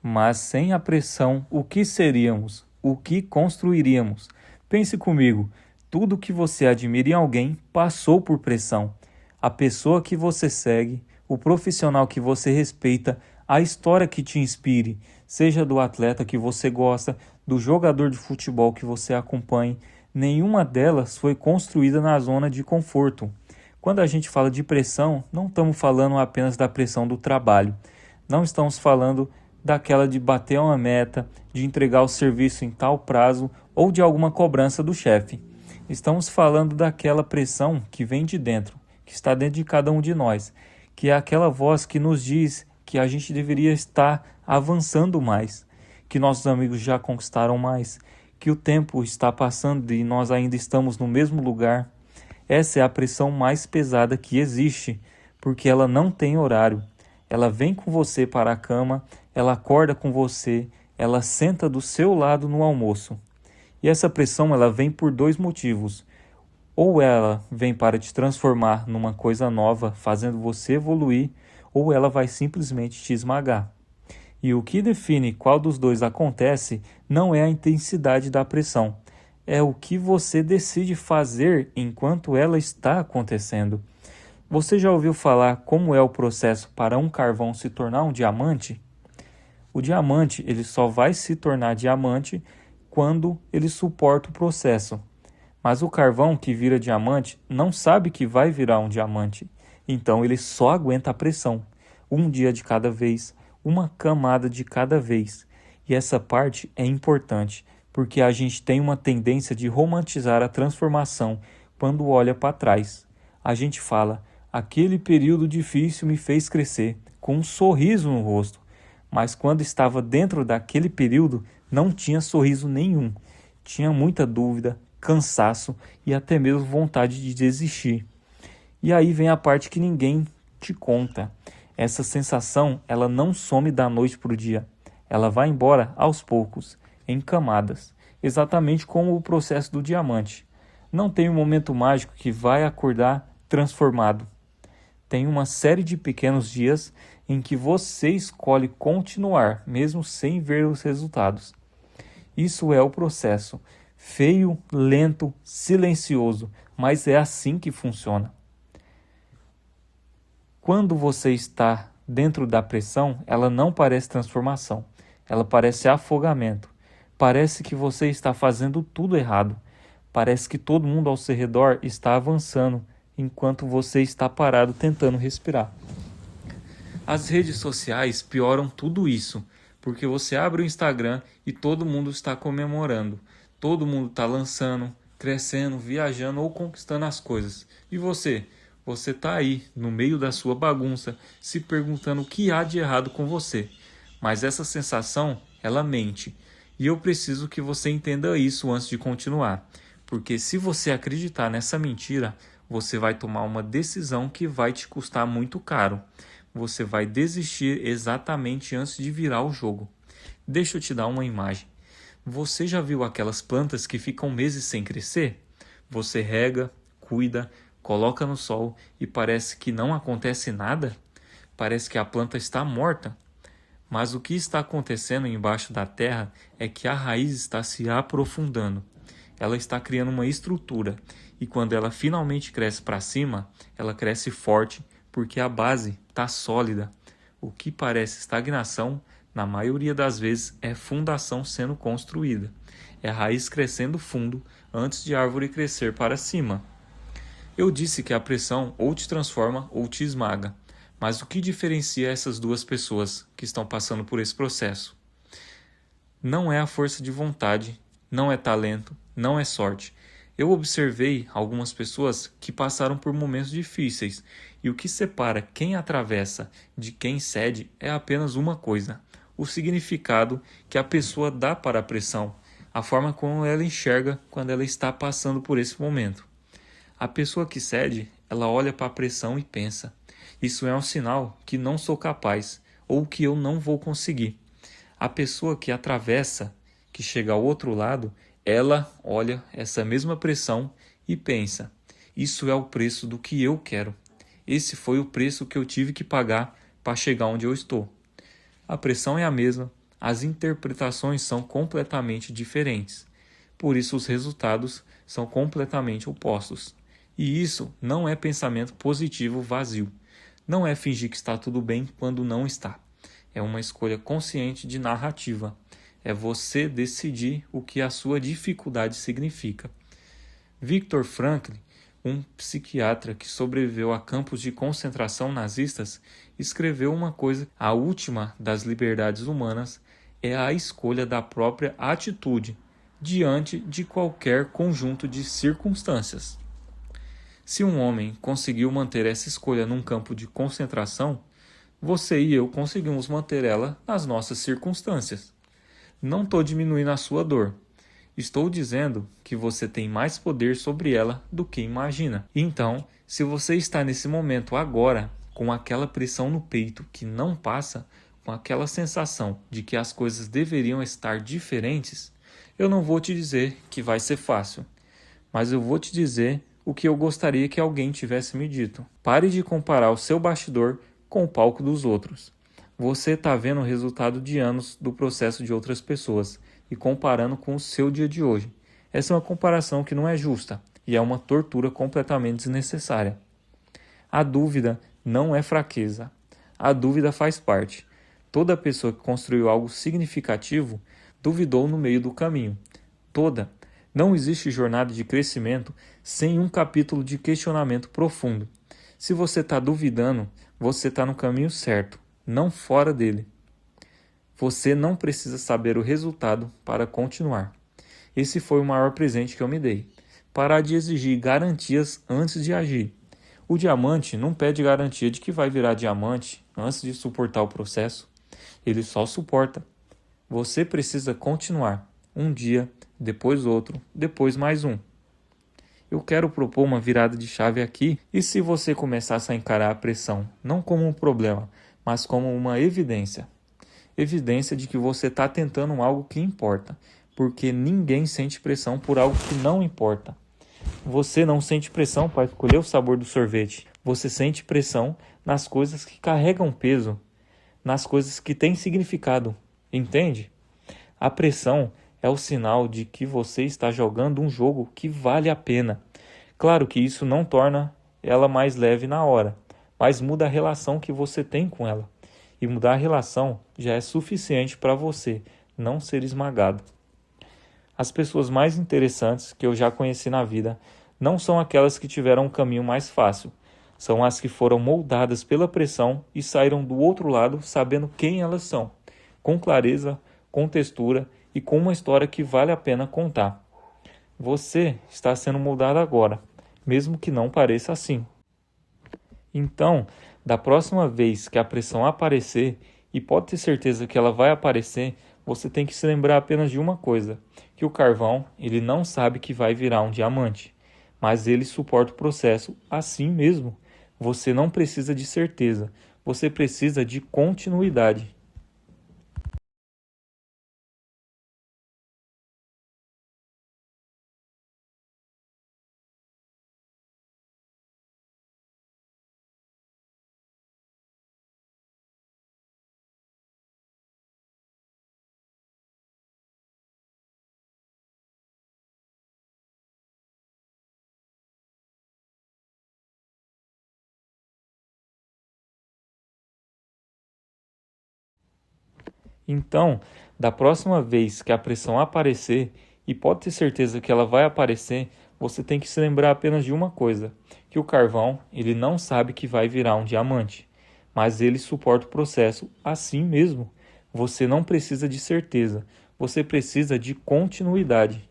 Mas sem a pressão, o que seríamos? O que construiríamos? Pense comigo, tudo que você admira em alguém passou por pressão. A pessoa que você segue, o profissional que você respeita, a história que te inspire, seja do atleta que você gosta, do jogador de futebol que você acompanhe, nenhuma delas foi construída na zona de conforto. Quando a gente fala de pressão, não estamos falando apenas da pressão do trabalho. Não estamos falando daquela de bater uma meta, de entregar o serviço em tal prazo ou de alguma cobrança do chefe. Estamos falando daquela pressão que vem de dentro, que está dentro de cada um de nós, que é aquela voz que nos diz que a gente deveria estar avançando mais, que nossos amigos já conquistaram mais, que o tempo está passando e nós ainda estamos no mesmo lugar. Essa é a pressão mais pesada que existe, porque ela não tem horário. Ela vem com você para a cama, ela acorda com você, ela senta do seu lado no almoço. E essa pressão ela vem por dois motivos. Ou ela vem para te transformar numa coisa nova, fazendo você evoluir, ou ela vai simplesmente te esmagar. E o que define qual dos dois acontece não é a intensidade da pressão, é o que você decide fazer enquanto ela está acontecendo. Você já ouviu falar como é o processo para um carvão se tornar um diamante? O diamante ele só vai se tornar diamante quando ele suporta o processo. Mas o carvão que vira diamante não sabe que vai virar um diamante. Então ele só aguenta a pressão. Um dia de cada vez, uma camada de cada vez. E essa parte é importante, porque a gente tem uma tendência de romantizar a transformação quando olha para trás. A gente fala, aquele período difícil me fez crescer, com um sorriso no rosto. Mas quando estava dentro daquele período, não tinha sorriso nenhum. Tinha muita dúvida, cansaço e até mesmo vontade de desistir. E aí vem a parte que ninguém te conta. Essa sensação, ela não some da noite para o dia. Ela vai embora aos poucos, em camadas, exatamente como o processo do diamante. Não tem um momento mágico que vai acordar transformado. Tem uma série de pequenos dias em que você escolhe continuar, mesmo sem ver os resultados. Isso é o processo. Feio, lento, silencioso, mas é assim que funciona. Quando você está dentro da pressão, ela não parece transformação, ela parece afogamento. Parece que você está fazendo tudo errado. Parece que todo mundo ao seu redor está avançando, enquanto você está parado tentando respirar. As redes sociais pioram tudo isso, porque você abre o Instagram e todo mundo está comemorando. Todo mundo está lançando, crescendo, viajando ou conquistando as coisas. E você? Você está aí, no meio da sua bagunça, se perguntando o que há de errado com você. Mas essa sensação, ela mente. E eu preciso que você entenda isso antes de continuar. Porque se você acreditar nessa mentira, você vai tomar uma decisão que vai te custar muito caro. Você vai desistir exatamente antes de virar o jogo. Deixa eu te dar uma imagem. Você já viu aquelas plantas que ficam meses sem crescer? Você rega, cuida, coloca no sol e parece que não acontece nada? Parece que a planta está morta. Mas o que está acontecendo embaixo da terra é que a raiz está se aprofundando. Ela está criando uma estrutura e quando ela finalmente cresce para cima, ela cresce forte porque a base está sólida. O que parece estagnação, na maioria das vezes, é fundação sendo construída. É a raiz crescendo fundo antes de a árvore crescer para cima. Eu disse que a pressão ou te transforma ou te esmaga. Mas o que diferencia essas duas pessoas que estão passando por esse processo? Não é a força de vontade, não é talento, não é sorte. Eu observei algumas pessoas que passaram por momentos difíceis e o que separa quem atravessa de quem cede é apenas uma coisa: o significado que a pessoa dá para a pressão, a forma como ela enxerga quando ela está passando por esse momento. A pessoa que cede, ela olha para a pressão e pensa: isso é um sinal que não sou capaz ou que eu não vou conseguir. A pessoa que atravessa, que chega ao outro lado, ela olha essa mesma pressão e pensa: isso é o preço do que eu quero. Esse foi o preço que eu tive que pagar para chegar onde eu estou. A pressão é a mesma, as interpretações são completamente diferentes. Por isso, os resultados são completamente opostos. E isso não é pensamento positivo vazio. Não é fingir que está tudo bem quando não está. É uma escolha consciente de narrativa. É você decidir o que a sua dificuldade significa. Viktor Frankl, um psiquiatra que sobreviveu a campos de concentração nazistas, escreveu uma coisa: a última das liberdades humanas é a escolha da própria atitude diante de qualquer conjunto de circunstâncias. Se um homem conseguiu manter essa escolha num campo de concentração, você e eu conseguimos manter ela nas nossas circunstâncias. Não estou diminuindo a sua dor. Estou dizendo que você tem mais poder sobre ela do que imagina. Então, se você está nesse momento agora, com aquela pressão no peito que não passa, com aquela sensação de que as coisas deveriam estar diferentes, eu não vou te dizer que vai ser fácil, mas eu vou te dizer o que eu gostaria que alguém tivesse me dito. Pare de comparar o seu bastidor com o palco dos outros. Você está vendo o resultado de anos do processo de outras pessoas e comparando com o seu dia de hoje. Essa é uma comparação que não é justa e é uma tortura completamente desnecessária. A dúvida não é fraqueza. A dúvida faz parte. Toda pessoa que construiu algo significativo duvidou no meio do caminho. Toda. Não existe jornada de crescimento sem um capítulo de questionamento profundo. Se você está duvidando, você está no caminho certo, não fora dele. Você não precisa saber o resultado para continuar. Esse foi o maior presente que eu me dei. Parar de exigir garantias antes de agir. O diamante não pede garantia de que vai virar diamante antes de suportar o processo. Ele só suporta. Você precisa continuar. Um dia, depois outro, depois mais um. Eu quero propor uma virada de chave aqui, e se você começasse a encarar a pressão não como um problema, mas como uma evidência. Evidência de que você está tentando algo que importa, porque ninguém sente pressão por algo que não importa. Você não sente pressão para escolher o sabor do sorvete. Você sente pressão nas coisas que carregam peso, nas coisas que têm significado. Entende? A pressão é o sinal de que você está jogando um jogo que vale a pena. Claro que isso não torna ela mais leve na hora, mas muda a relação que você tem com ela. E mudar a relação já é suficiente para você não ser esmagado. As pessoas mais interessantes que eu já conheci na vida não são aquelas que tiveram um caminho mais fácil. São as que foram moldadas pela pressão e saíram do outro lado sabendo quem elas são, com clareza, com textura e com uma história que vale a pena contar. Você está sendo moldado agora, mesmo que não pareça assim. Então, da próxima vez que a pressão aparecer, e pode ter certeza que ela vai aparecer, você tem que se lembrar apenas de uma coisa, que o carvão, ele não sabe que vai virar um diamante, mas ele suporta o processo assim mesmo. Você não precisa de certeza, você precisa de continuidade. Então, da próxima vez que a pressão aparecer, e pode ter certeza que ela vai aparecer, você tem que se lembrar apenas de uma coisa, que o carvão, ele não sabe que vai virar um diamante, mas ele suporta o processo assim mesmo. Você não precisa de certeza, você precisa de continuidade.